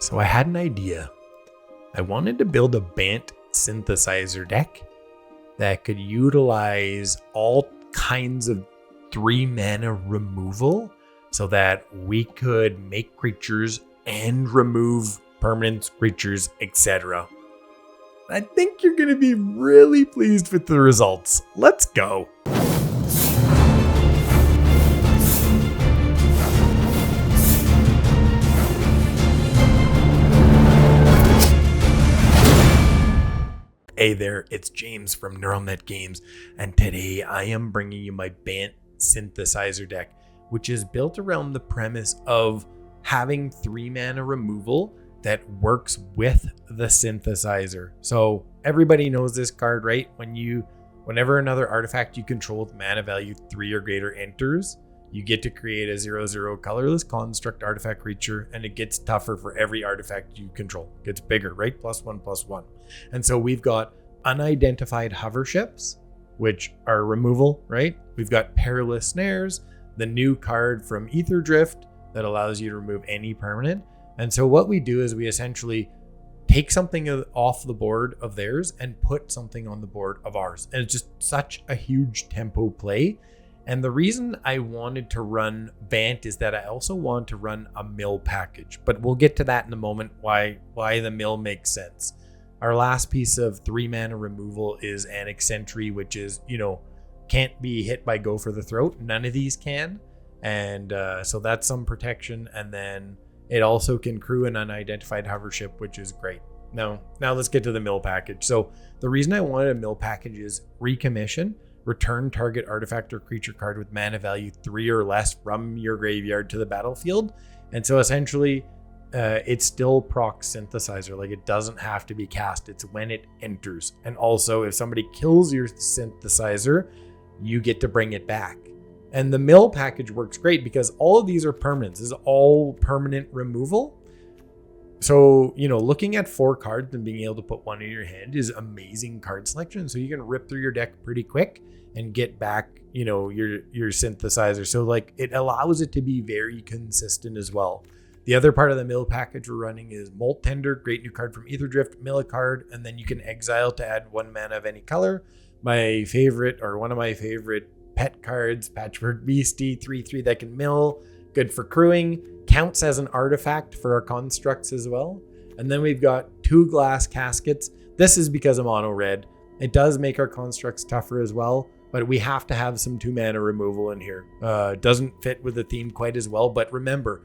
So I had an idea. I wanted to build a Bant synthesizer deck that could utilize all kinds of 3-mana removal so that we could make creatures and remove permanents, creatures, etc. I think you're going to be really pleased with the results. Let's go. Hey there, it's James from NeuralNet Games, and today I am bringing you my Bant synthesizer deck, which is built around the premise of having 3-mana removal that works with the synthesizer. So everybody knows this card, right? Whenever another artifact you control with mana value 3 or greater enters, you get to create a 0/0 colorless construct artifact creature, and it gets tougher for every artifact you control. It gets bigger, right? +1/+1. And so we've got unidentified hover ships, which are removal, right? We've got perilous snares, the new card from Aetherdrift that allows you to remove any permanent. And so what we do is we essentially take something off the board of theirs and put something on the board of ours. And it's just such a huge tempo play. And the reason I wanted to run Bant is that I also want to run a mill package, but we'll get to that in a moment, why the mill makes sense. Our last piece of 3-mana removal is Annex Sentry, which is, can't be hit by Go for the Throat. None of these can. And so that's some protection. And then it also can crew an unidentified hover ship, which is great. Now let's get to the mill package. So the reason I wanted a mill package is recommission. Return target artifact or creature card with mana value 3 or less from your graveyard to the battlefield. And so essentially, it's still proc synthesizer. Like, it doesn't have to be cast. It's when it enters. And also, if somebody kills your synthesizer, you get to bring it back. And the mill package works great because all of these are permanents. This is all permanent removal. So, looking at 4 cards and being able to put one in your hand is amazing card selection. So you can rip through your deck pretty quick and get back, your synthesizer. So like, it allows it to be very consistent as well. The other part of the mill package we're running is Molt Tender, great new card from Aetherdrift, mill a card, and then you can exile to add 1 mana of any color. My favorite, or one of my favorite pet cards, Patchwork Beastie, 3/3 that can mill, good for crewing, counts as an artifact for our constructs as well. And then we've got 2 glass caskets. This is because of mono red. It does make our constructs tougher as well, but we have to have some 2-mana removal in here. Doesn't fit with the theme quite as well, but remember,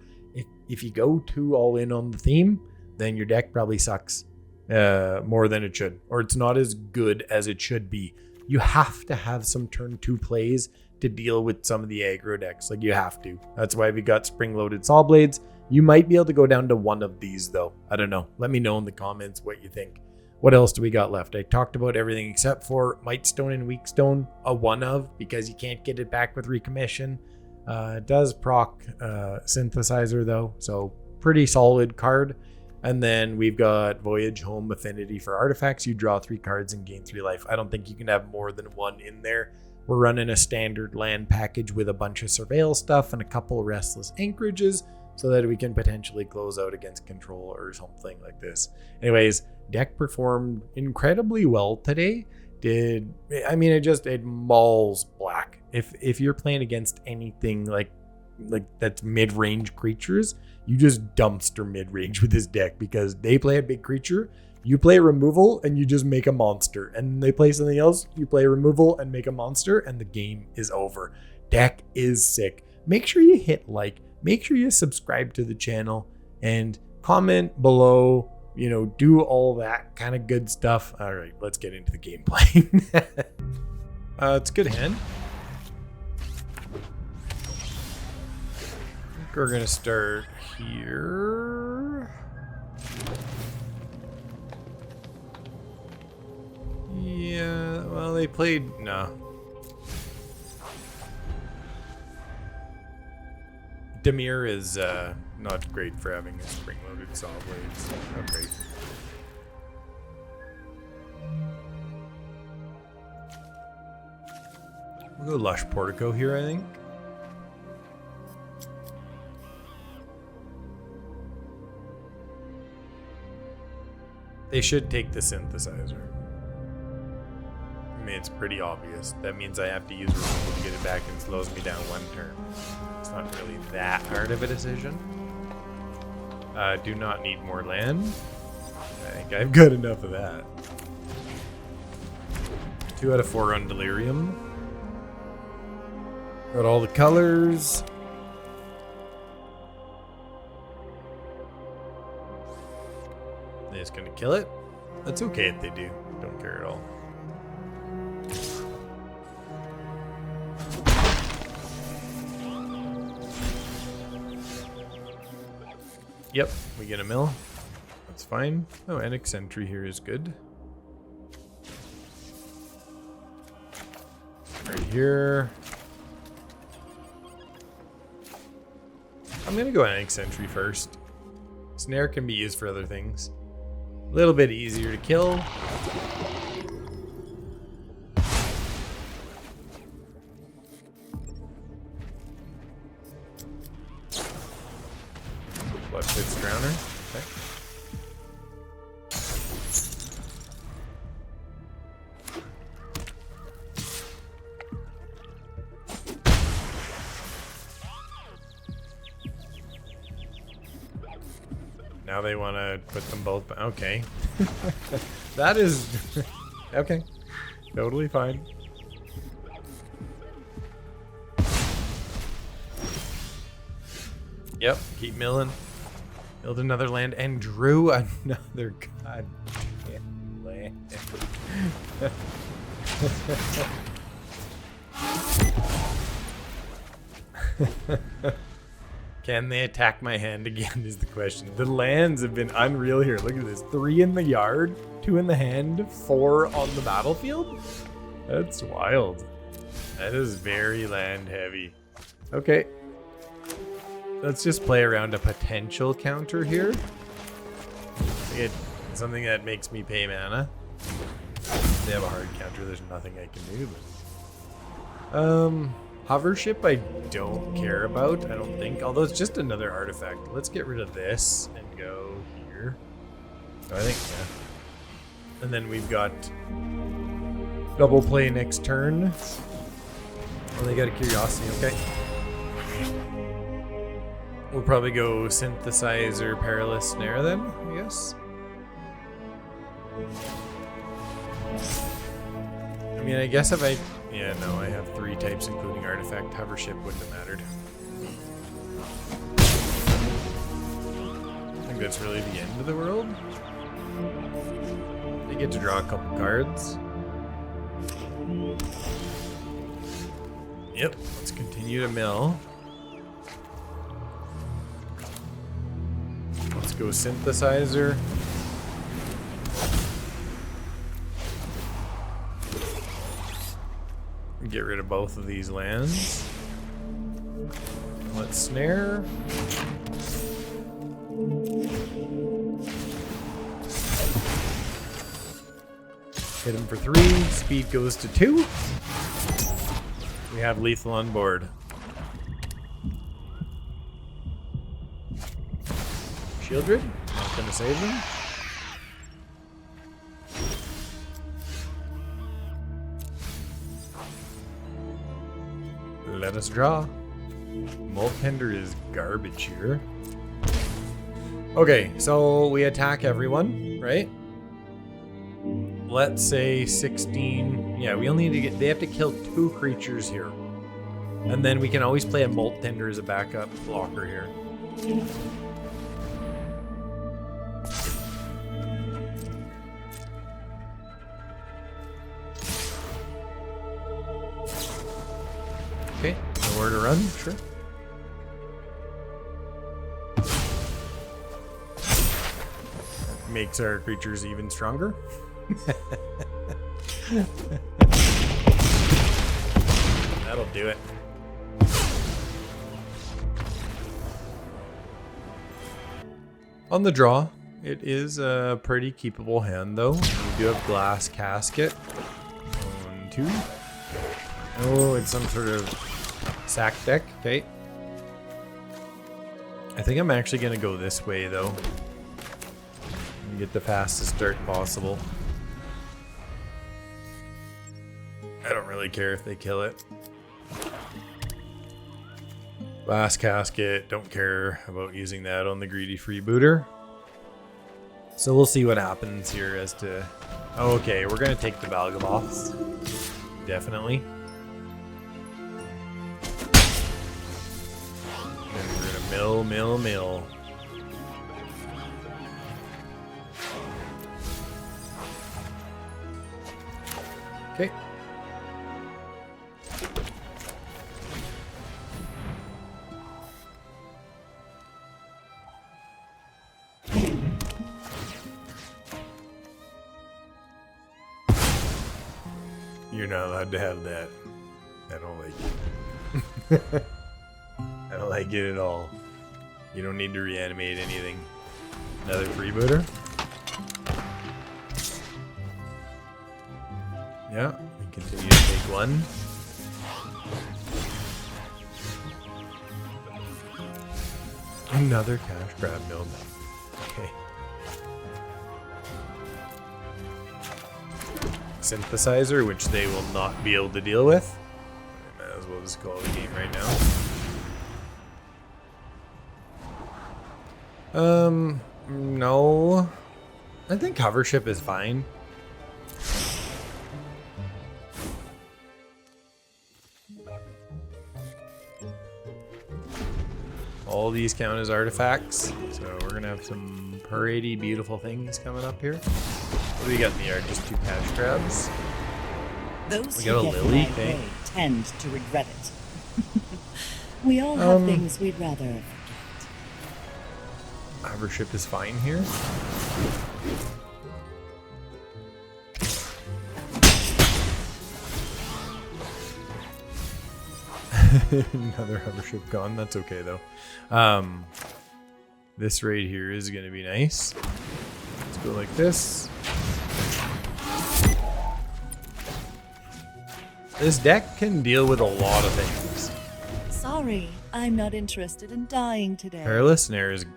if you go too all in on the theme, then your deck probably sucks more than it should, or it's not as good as it should be. You have to have some turn 2 plays to deal with some of the aggro decks. Like, you have to. That's why we got spring-loaded Saw Blades. You might be able to go down to one of these, though. I don't know. Let me know in the comments what you think. What else do we got left? I talked about everything except for Mightstone and Weakstone, a one of, because you can't get it back with recommission. It does proc synthesizer, though, so pretty solid card. And then we've got Voyage Home Affinity for artifacts. You draw 3 cards and gain 3 life. I don't think you can have more than 1 in there. We're running a standard land package with a bunch of surveil stuff and a couple Restless Anchorages so that we can potentially close out against control or something like this. Anyways, deck performed incredibly well today. It mauls black. If you're playing against anything like that's mid-range creatures, you just dumpster mid-range with this deck because they play a big creature, you play removal, and you just make a monster. And they play something else, you play removal and make a monster, and the game is over. Deck is sick. Make sure you hit like, make sure you subscribe to the channel, and comment below, do all that kind of good stuff. All right, let's get into the gameplay. It's a good hand. We're gonna start here. Yeah, well, they played, no. Demir is not great for having a spring-loaded Saw Blades. Not great. We'll go Lush Portico here, I think. They should take the synthesizer. I mean, it's pretty obvious. That means I have to use removal to get it back and slows me down 1 turn. It's not really that hard of a decision. Do not need more land. I think I've got enough of that. 2 out of 4 on Delirium. Got all the colors. They're just gonna kill it. That's okay if they do. Don't care at all. Yep, we get a mill. That's fine. Oh, and Eccentric here is good. Right here. I'm gonna go on Eccentric first. Snare can be used for other things. A little bit easier to kill. What fits Drowner? Okay. Now they want to put them both. Okay. That is okay. Totally fine. Yep, keep milling. Build another land and drew another goddamn land. Can they attack my hand again is the question. The lands have been unreal here. Look at this. 3 in the yard, 2 in the hand, 4 on the battlefield. That's wild. That is very land heavy. Okay. Let's just play around a potential counter here. Something that makes me pay mana. If they have a hard counter, there's nothing I can do. But hover ship I don't care about, I don't think. Although it's just another artifact. Let's get rid of this and go here. So I think, yeah. And then we've got double play next turn. Oh, they got a Curiosity, okay. We'll probably go Synthesizer, Perilous Snare then, I guess. I mean, I guess if I... Yeah, no, I have 3 types, including Artifact. Hover Ship wouldn't have mattered. I think that's really the end of the world. They get to draw a couple cards. Yep, let's continue to mill. Let's go Synthesizer. Get rid of both of these lands. Let's snare. Hit him for 3. Speed goes to 2. We have lethal on board. Shieldred, not gonna save them. Let us draw. Moltender is garbage here. Okay, so we attack everyone, right? Let's say 16. Yeah, we only need to get... They have to kill 2 creatures here. And then we can always play a Moltender as a backup blocker here. Okay, nowhere to run, sure. Makes our creatures even stronger. That'll do it. On the draw, it is a pretty keepable hand though. We do have Glass Casket. 1, 2. Oh, it's some sort of sack deck. Okay. I think I'm actually going to go this way, though. and get the fastest start possible. I don't really care if they kill it. Last casket, don't care about using that on the greedy freebooter. So we'll see what happens here as to... Oh, okay, we're going to take the Balgamoths. Definitely. And we're going to mill. Okay. You're not allowed to have that. I don't like it. I don't like it at all. You don't need to reanimate anything. Another freebooter. Yeah, we continue to take one. Another cash grab build. Okay. Synthesizer, which they will not be able to deal with. I might as well just call the game right now. No. I think hover ship is fine. All these count as artifacts, so we're gonna have some parady beautiful things coming up here. What do we got in the yard? Just 2 cash grabs. Those We got a who get lily. my Okay. way tend to regret it. We all have things we'd rather forget. Hover ship is fine here. Another hover ship gone. That's okay though. This right here is gonna be nice. Let's go like this. This deck can deal with a lot of things. Sorry, I'm not interested in dying today. Perilous Snare is a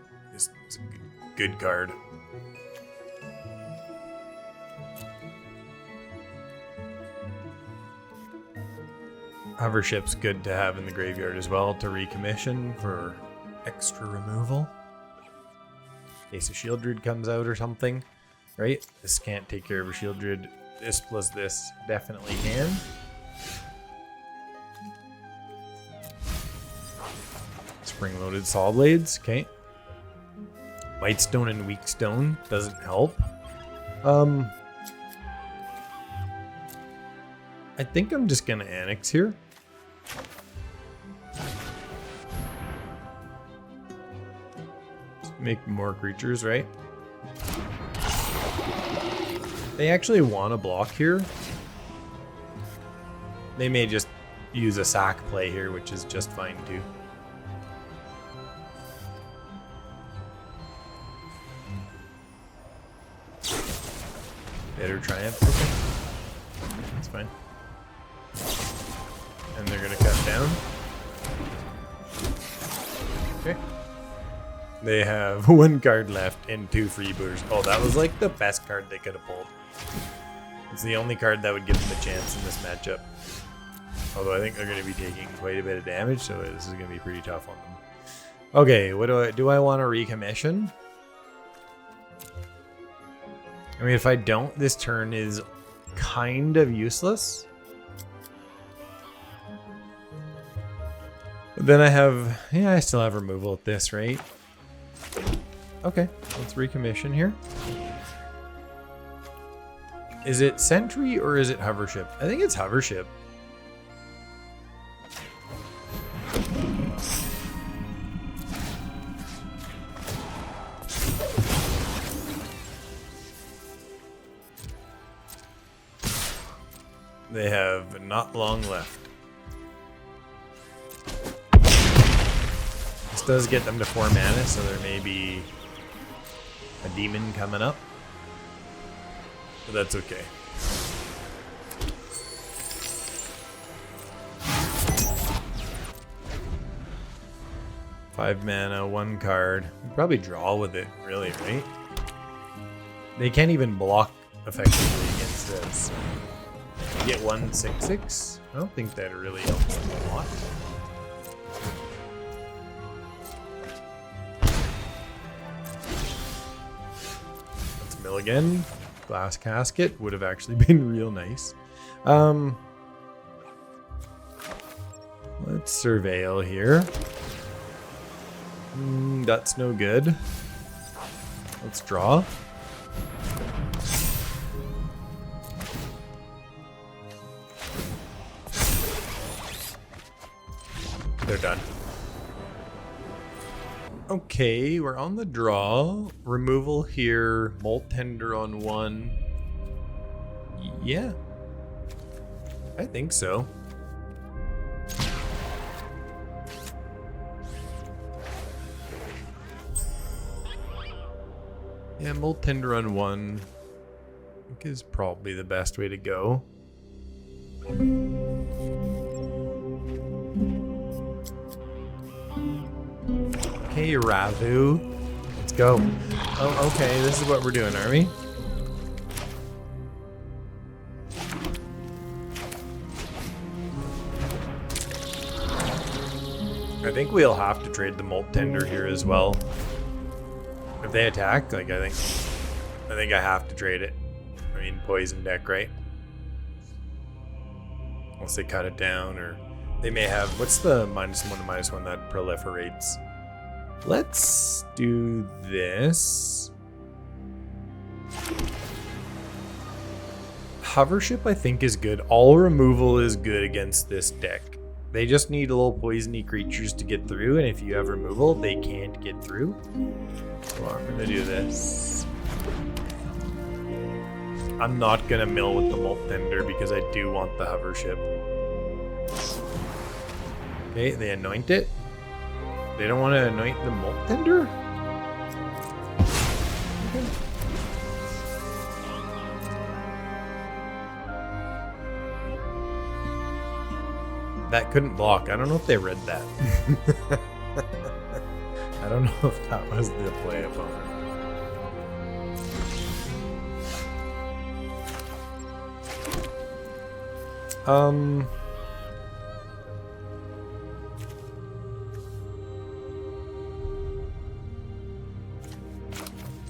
good card. Hover ship's good to have in the graveyard as well to recommission for extra removal. Case a Shieldred comes out or something, right? This can't take care of a Shieldred. This plus this definitely can. Spring-loaded Saw Blades, okay. White Stone and Weak Stone doesn't help. I think I'm just gonna Annex here. Make more creatures, right? They actually want to block here. They may just use a sack play here, which is just fine too. Better Triumph. Okay. That's fine. And they're gonna cut down. Okay. They have 1 card left and 2 freebooters. Oh, that was like the best card they could have pulled. It's the only card that would give them a chance in this matchup. Although I think they're going to be taking quite a bit of damage, so this is going to be pretty tough on them. Okay, what do I want to recommission? I mean, if I don't, this turn is kind of useless. But then I have, yeah, I still have removal at this, right? Okay, let's recommission here. Is it Sentry or is it Hover Ship? I think it's Hover Ship. They have not long left. This does get them to 4 mana, so there may be a demon coming up. But that's okay. Five mana, 1 card. We'd probably draw with it, really, right? They can't even block effectively against this. Get 1/6/6. I don't think that really helps them a lot. Let's mill again. Glass casket would have actually been real nice. Let's surveil here. That's no good. Let's draw. They're done. Okay, we're on the draw. Removal here. Molt Tender on 1. Yeah. I think so. Yeah, Molt Tender on 1. I think is probably the best way to go. Okay, Ravu. Let's go. Oh, okay. This is what we're doing, are we? I think we'll have to trade the Molt Tender here as well. If they attack, like I think I have to trade it. I mean, poison deck, right? Unless they cut it down, or they may have. What's the -1 and -1 that proliferates? Let's do this. Hovership, I think, is good. All removal is good against this deck. They just need little poisony creatures to get through, and if you have removal, they can't get through. So I'm gonna do this. I'm not gonna mill with the Molt Tender because I do want the Hovership. Okay, they anoint it. They don't want to anoint the Molt Tender? Okay. That couldn't block. I don't know if they read that. I don't know if that was the play opponent.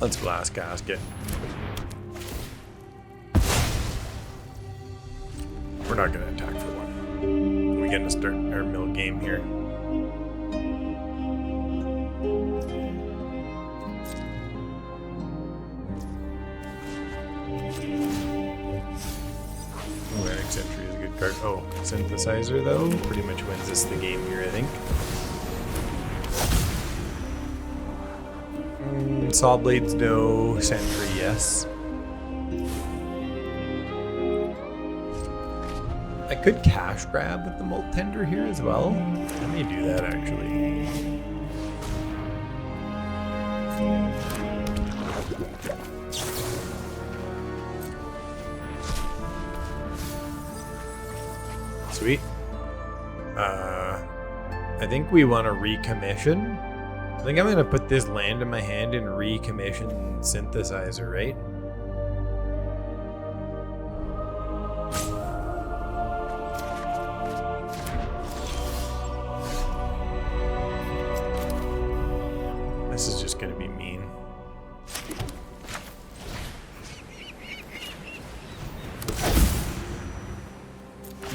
Let's glass casket. We're not gonna attack for one. We're gonna start our mill game here. Atlantic Sentry is a good card. Oh, Synthesizer though pretty much wins us the game here, I think. Saw Blades no, Sentry yes. I could cash grab with the Molt Tender here as well. I may do that actually. Sweet. I think we want to recommission. I think I'm going to put this land in my hand and recommission Synthesizer, right? This is just going to be mean.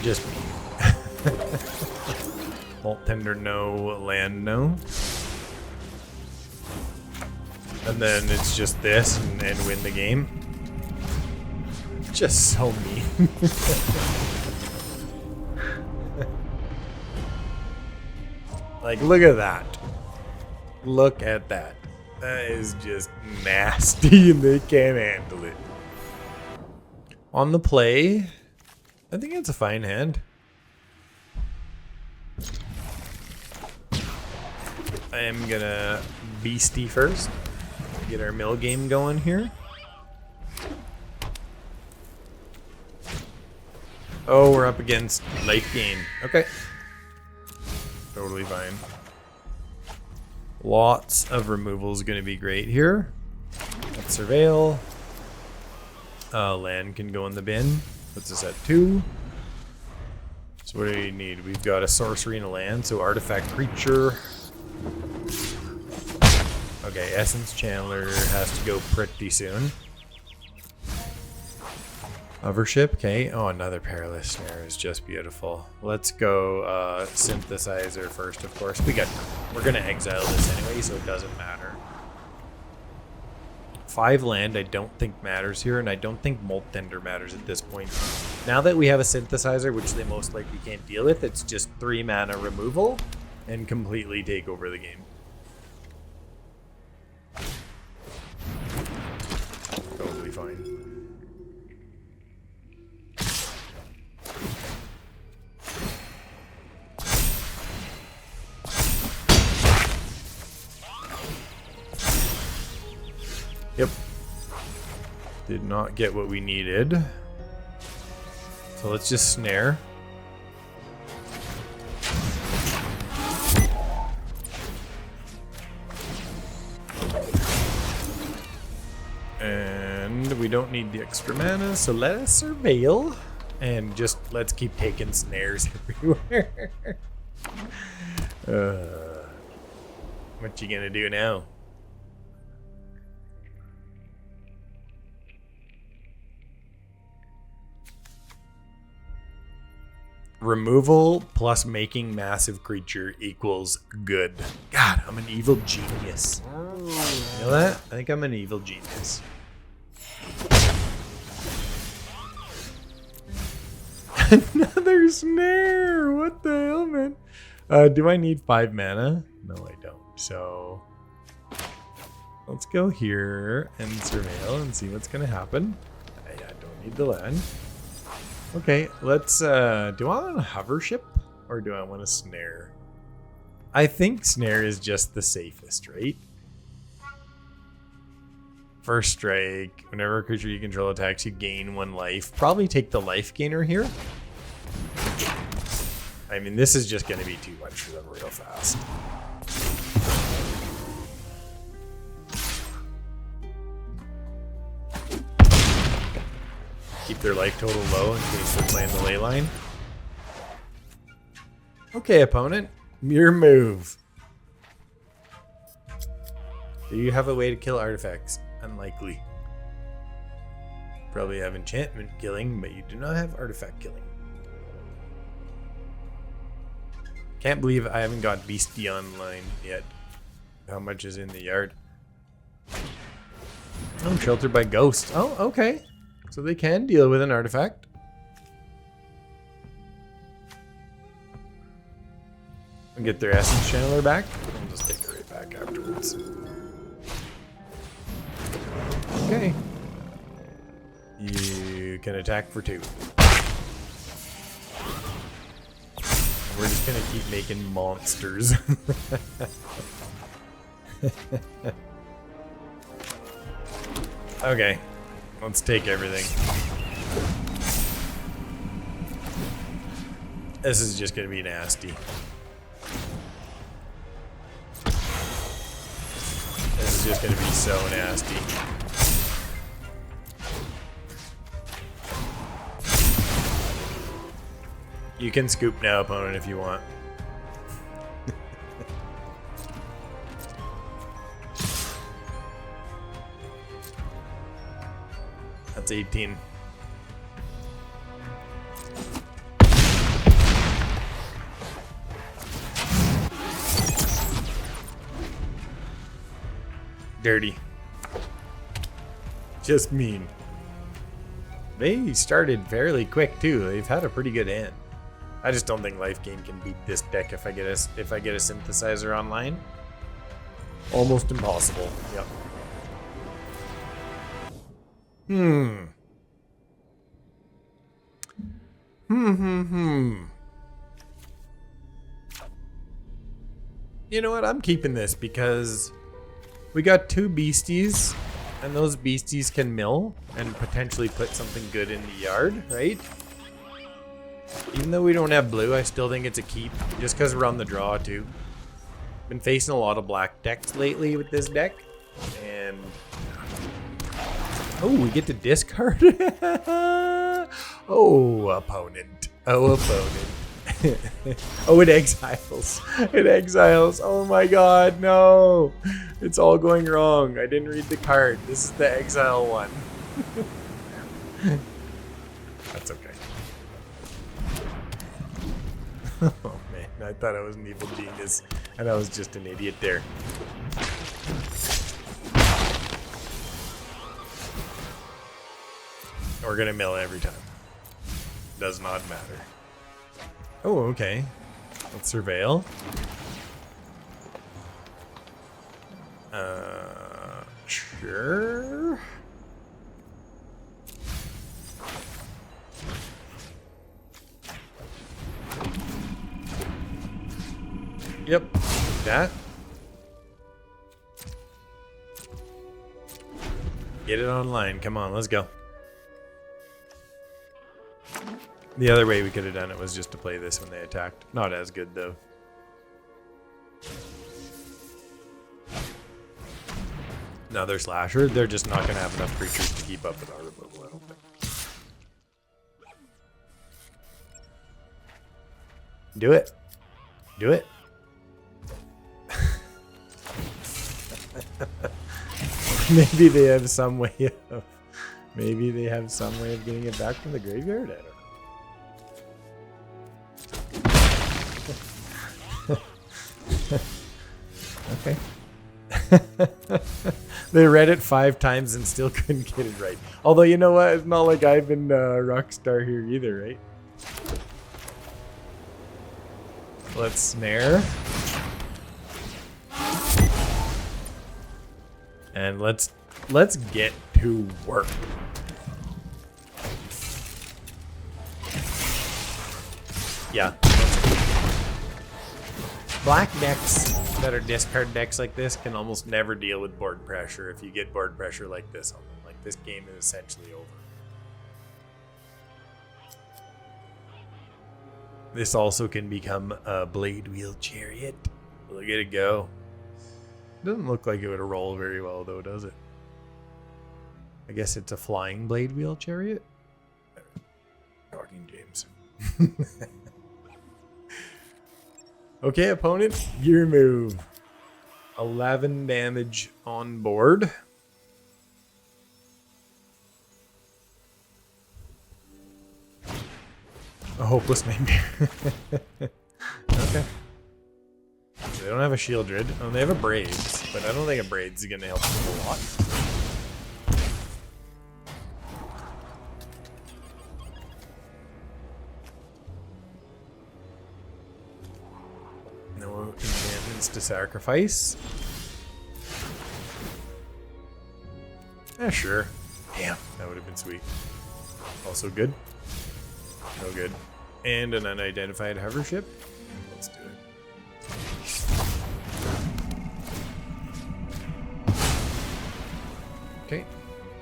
Just mean. Molt Tender no, land no. And then it's just this and win the game. Just so mean. Like, look at that. Look at that. That is just nasty and they can't handle it. On the play, I think it's a fine hand. I am gonna beastie first. Get our mill game going here. Oh, we're up against life gain. Okay. Totally fine. Lots of removal is going to be great here. Let's surveil. Land can go in the bin. Puts us at 2. So what do we need? We've got a sorcery and a land, so artifact creature. Okay, Essence Channeler has to go pretty soon. Hovership, okay. Oh, another Perilous Snare is just beautiful. Let's go Synthesizer first, of course. We're gonna exile this anyway, so it doesn't matter. 5 land I don't think matters here, and I don't think Molt Tender matters at this point. Now that we have a Synthesizer, which they most likely can't deal with, it's just 3 mana removal and completely take over the game. Totally fine. Yep. Did not get what we needed. So let's just snare. And we don't need the extra mana, so let us surveil. And just let's keep taking snares everywhere. What you gonna do now? Removal plus making massive creature equals good. God, I'm an evil genius. You know that? I think I'm an evil genius. Another snare! What the hell, man? Do I need 5 mana? No, I don't. So let's go here and surveil and see what's gonna happen. I don't need the land. Okay, let's, do I want a hover ship or do I want a snare? I think snare is just the safest, right? First strike, whenever a creature you control attacks, you gain 1 life. Probably take the life gainer here. I mean, this is just going to be too much for them real fast. Keep their life total low in case they're playing the ley line. Okay, opponent, your move. Do you have a way to kill artifacts? Unlikely. Probably have enchantment killing, but you do not have artifact killing. Can't believe I haven't got Beastie online yet. How much is in the yard? Oh, sheltered by ghosts. Oh, okay. So they can deal with an artifact. And get their Essence Channeler back. I'll just take her right back afterwards. Okay. You can attack for 2. We're just gonna keep making monsters. Okay. Let's take everything. This is just gonna be nasty. This is just gonna be so nasty. You can scoop now, opponent, if you want. That's 18. Dirty. Just mean. They started fairly quick too. They've had a pretty good hand. I just don't think life gain can beat this deck if I get a synthesizer online. Almost impossible. Yep. You know what? I'm keeping this because we got 2 beasties, and those beasties can mill and potentially put something good in the yard, right? Even though we don't have blue, I still think it's a keep, just because we're on the draw too. Been facing a lot of black decks lately with this deck, and Oh, we get to discard. Oh, opponent. Oh, opponent. Oh, it exiles. It exiles. Oh my god, no. It's all going wrong. I didn't read the card. This is the exile one. That's okay. Oh man, I thought I was an evil genius, and I was just an idiot there. We're gonna mill every time. Does not matter. Oh, okay. Let's surveil. Sure. Yep, that. Get it online. Come on, let's go. The other way we could have done it was just to play this when they attacked. Not as good, though. Another slasher. They're just not going to have enough creatures to keep up with our removal, I don't think. Do it. Do it. Maybe they have some way of... Maybe they have some way of getting it back from the graveyard? I don't know. Okay. They read it 5 times and still couldn't get it right. Although, you know what? It's not like I've been Rockstar here either, right? Let's snare. And let's get to work. Yeah. Black decks that are discard decks like this can almost never deal with board pressure if you get board pressure like this on them. Like, this game is essentially over. This also can become a Blade Wheel Chariot. Look at it go. Doesn't look like it would roll very well though, does it? I guess it's a flying Blade Wheel Chariot? Talking James. Okay, opponent, your move. 11 damage on board. A hopeless nightmare. Okay. They don't have a Shieldred. Oh, they have a Braids, but I don't think a Braids is going to help them a lot. No enchantments to sacrifice. Yeah, sure. Damn, that would have been sweet. Also good. No good. And an unidentified hover ship. Let's do it. Okay.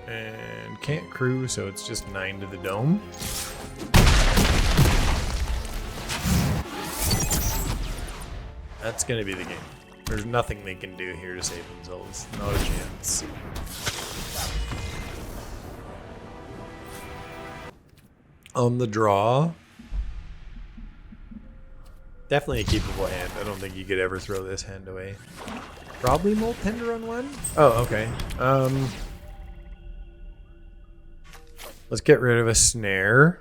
And can't crew, so it's just 9 to the dome. That's gonna be the game. There's nothing they can do here to save themselves. Not a chance. On the draw. Definitely a keepable hand. I don't think you could ever throw this hand away. Probably Molt Tender on 1? Oh, okay. Let's get rid of a snare.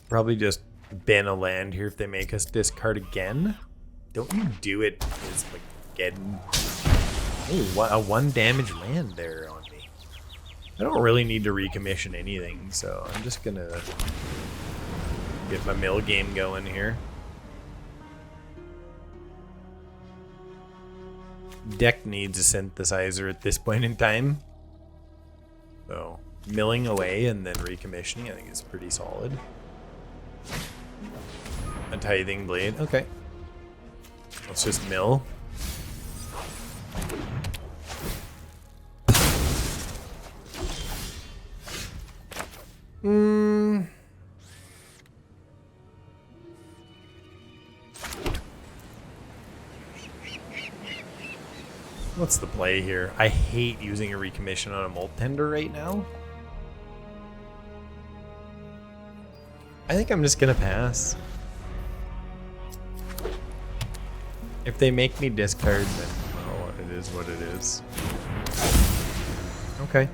Probably just ban a land here if they make us discard again. Don't you do it as like getting... Oh, a 1 damage land there on me. I don't really need to recommission anything, so I'm just gonna get my mill game going here. Deck needs a synthesizer at this point in time. So milling away and then recommissioning I think is pretty solid. A tithing blade, okay. Let's just mill. What's the play here? I hate using a recommission on a molt tender right now. I think I'm just gonna pass. If they make me discard, then oh, it is what it is. Okay.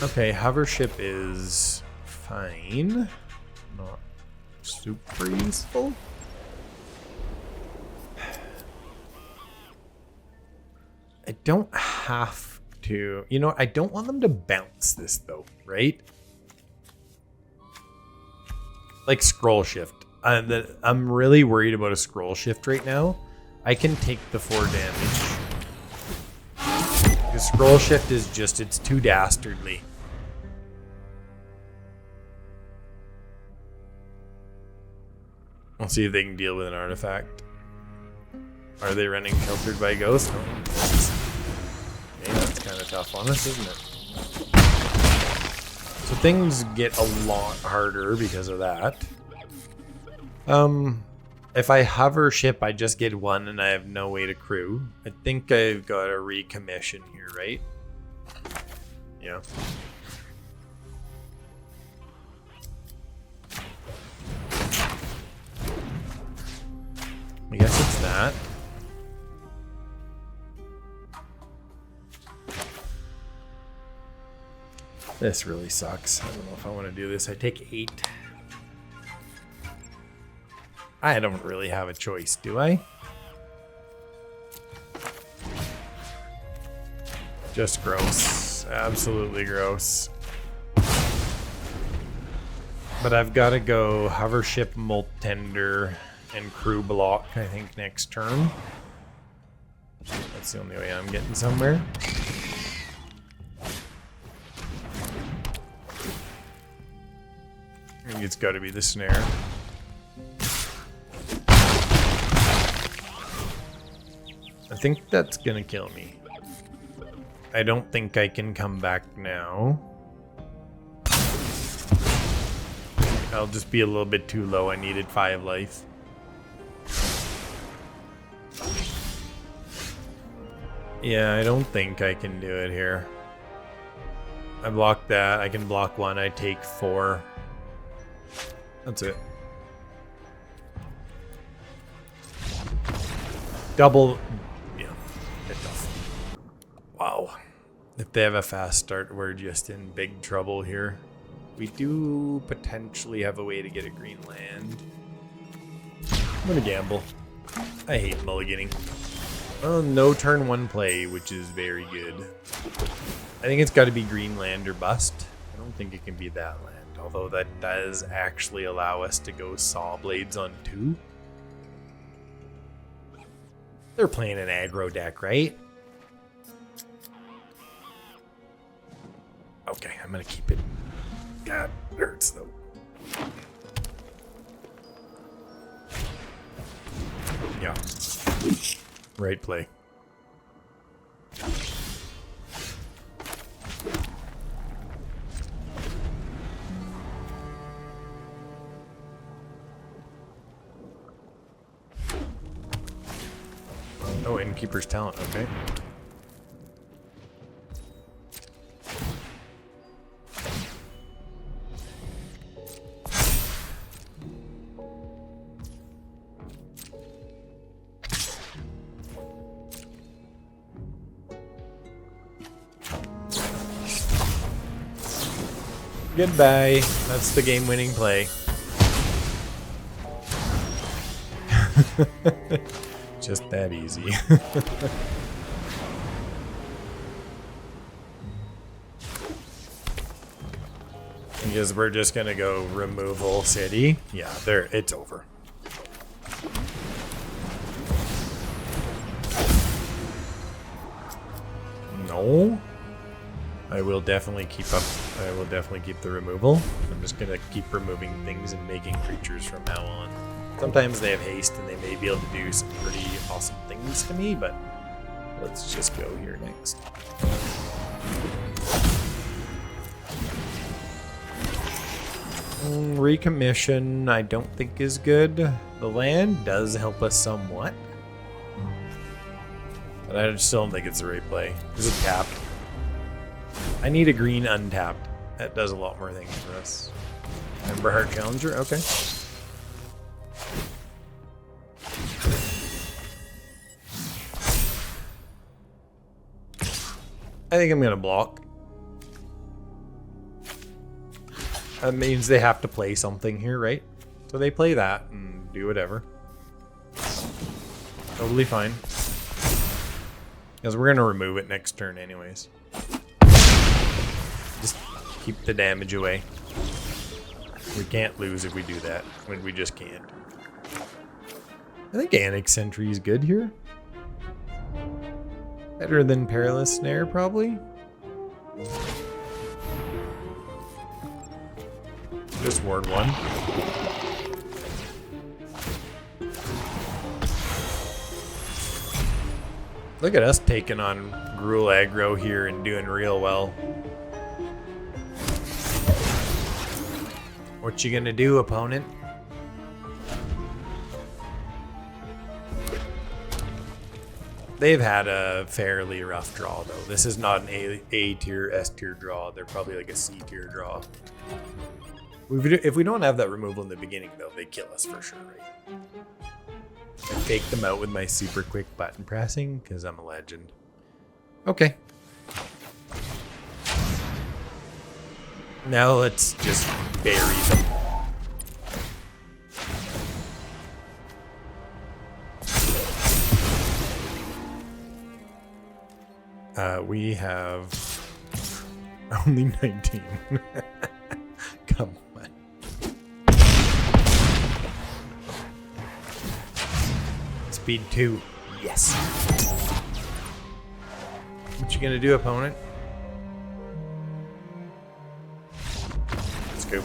Okay, hover ship is fine. Not super useful. I don't have to, you know, I don't want them to bounce this though, right? Like scroll shift. I'm really worried about a scroll shift right now. I can take the 4 damage. The scroll shift is just, it's too dastardly. I'll see if they can deal with an artifact. Are they running Filtered by Ghost? Oh, yeah, that's kind of tough on us, isn't it? So things get a lot harder because of that. If I hover ship, I just get 1 and I have no way to crew. I think I've got a recommission here, right? Yeah. I guess it's that. This really sucks. I don't know if I want to do this. I take 8. I don't really have a choice, do I? Just gross. Absolutely gross. But I've got to go hover ship, molt tender, and crew block, I think, next turn. That's the only way I'm getting somewhere. I think it's got to be the snare. I think that's gonna kill me. I don't think I can come back now. I'll just be a little bit too low. I needed 5 life. Yeah, I don't think I can do it here. I blocked that. I can block 1. I take 4. That's it. Double. Yeah, bit tough. Wow. If they have a fast start, we're just in big trouble here. We do potentially have a way to get a green land. I'm gonna gamble. I hate mulliganing. Well, no turn 1 play, which is very good. I think it's got to be green land or bust. I don't think it can be that land, although that does actually allow us to go saw blades on 2. They're playing an aggro deck, right? Okay, I'm gonna keep it. God, it hurts though. Yeah. Right play. Oh, Innkeeper's Talent, okay. Goodbye. That's the game-winning play. Just that easy. Because we're just gonna go removal city. Yeah, there, it's over. No. I will definitely keep up. I will definitely keep the removal. I'm just gonna keep removing things and making creatures from now on. Sometimes they have haste and they may be able to do some pretty awesome things to me, but let's just go here next. Recommission, I don't think is good. The land does help us somewhat. But I still don't think it's the right play. Is it tapped? I need a green untapped. That does a lot more things for us. Ember Heart Challenger, okay. I think I'm gonna block. That means they have to play something here, right? So they play that and do whatever. Totally fine. Because we're gonna remove it next turn anyways. Just keep the damage away. We can't lose if we do that. When we just can't. I think Annex Sentry is good here. Better than Perilous Snare, probably. Just ward 1. Look at us taking on Gruul aggro here and doing real well. What you gonna do, opponent? They've had a fairly rough draw, though. This is not an A tier, S tier draw. They're probably like a C tier draw. If we don't have that removal in the beginning, though, they kill us for sure, right? I take them out with my super quick button pressing because I'm a legend. Okay. Now let's just bury them. We have only 19. Come on. Speed 2. Yes. What you gonna do, opponent? Let's go.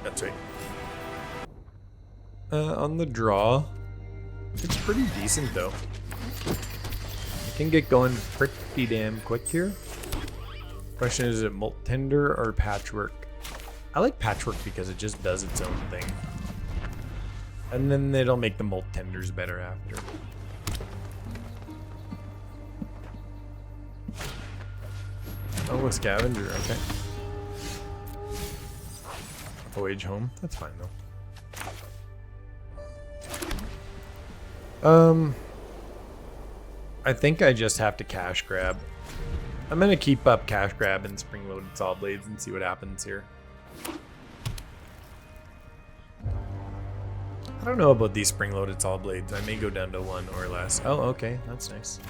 That's right. On the draw, it's pretty decent though. Can get going pretty damn quick here. Question is it Molt Tender or Patchwork? I like Patchwork because it just does its own thing. And then it'll make the Molt Tenders better after. Oh, a Scavenger, okay. Voyage home, that's fine though. I think I just have to cash grab. I'm gonna keep up cash grab and spring loaded saw blades and see what happens here. I don't know about these spring loaded saw blades. I may go down to 1 or less. Oh, okay, that's nice.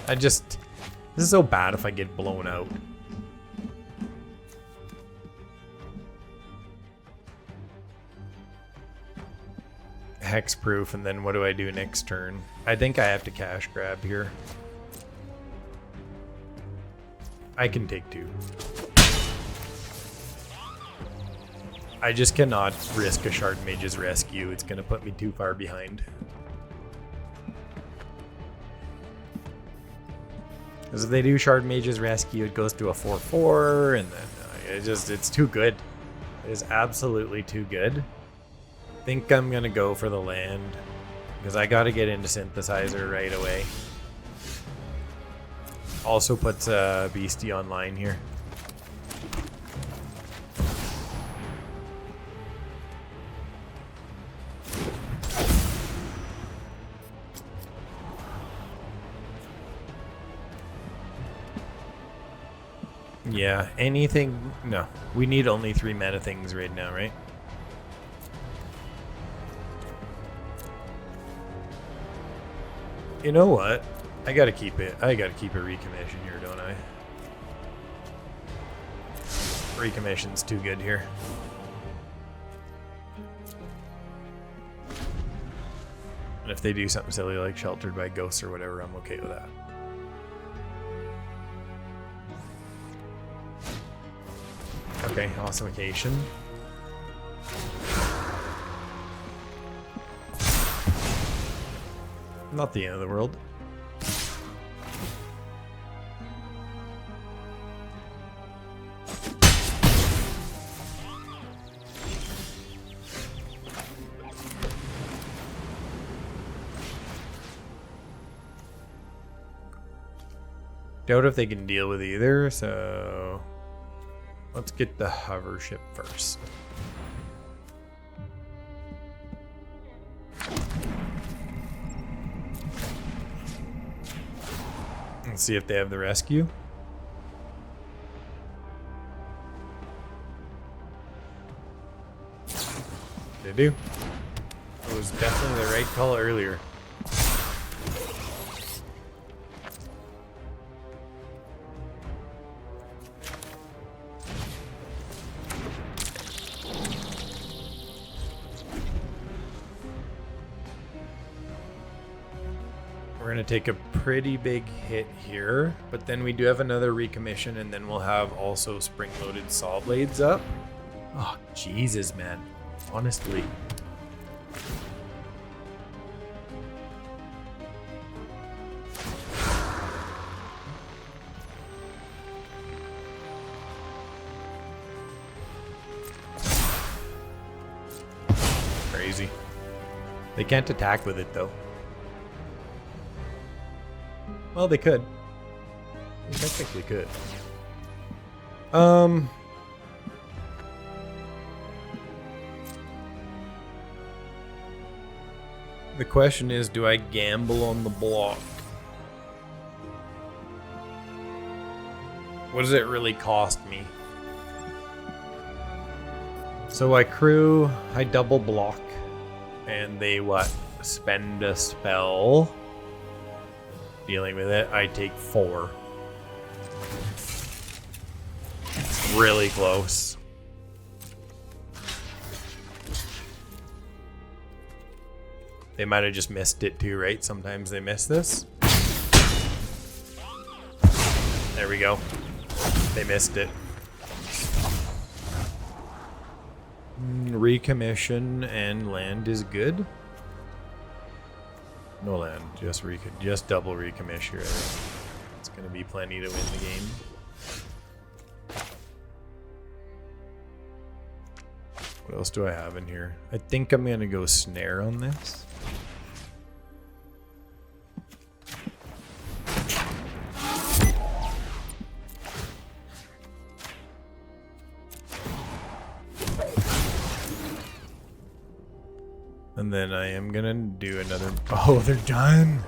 This is so bad if I get blown out. Hexproof, and then what do I do next turn? I think I have to cash grab here. I can take 2. I just cannot risk a Shard Mage's Rescue. It's gonna put me too far behind. Because if they do Shard Mage's Rescue, it goes to a 4/4, and then it's too good. It is absolutely too good. I think I'm going to go for the land, because I got to get into Synthesizer right away. Also puts Beastie online here. Yeah, anything... No, we need only 3 mana things right now, right? You know what? I gotta keep it. I gotta keep a recommission here, don't I? Recommission's too good here. And if they do something silly like Sheltered by Ghosts or whatever, I'm okay with that. Okay, Awesome Occasion. Not the end of the world. Doubt if they can deal with either, so let's get the hover ship first. Let's see if they have the rescue. They do. It was definitely the right call earlier. We're going to take a pretty big hit here, but then we do have another recommission, and then we'll have also spring-loaded saw blades up. Oh, Jesus, man. Honestly. Crazy. They can't attack with it, though. Well, they could. They technically could. The question is, do I gamble on the block? What does it really cost me? So I crew, I double block, and they what? Spend a spell. Dealing with it, I take 4. It's really close. They might have just missed it too, right? Sometimes they miss this. There we go. They missed it. Recommission and land is good. No land, just double recommission. It's gonna be plenty to win the game. What else do I have in here? I think I'm gonna go snare on this. And then I am gonna do another. Oh, they're done.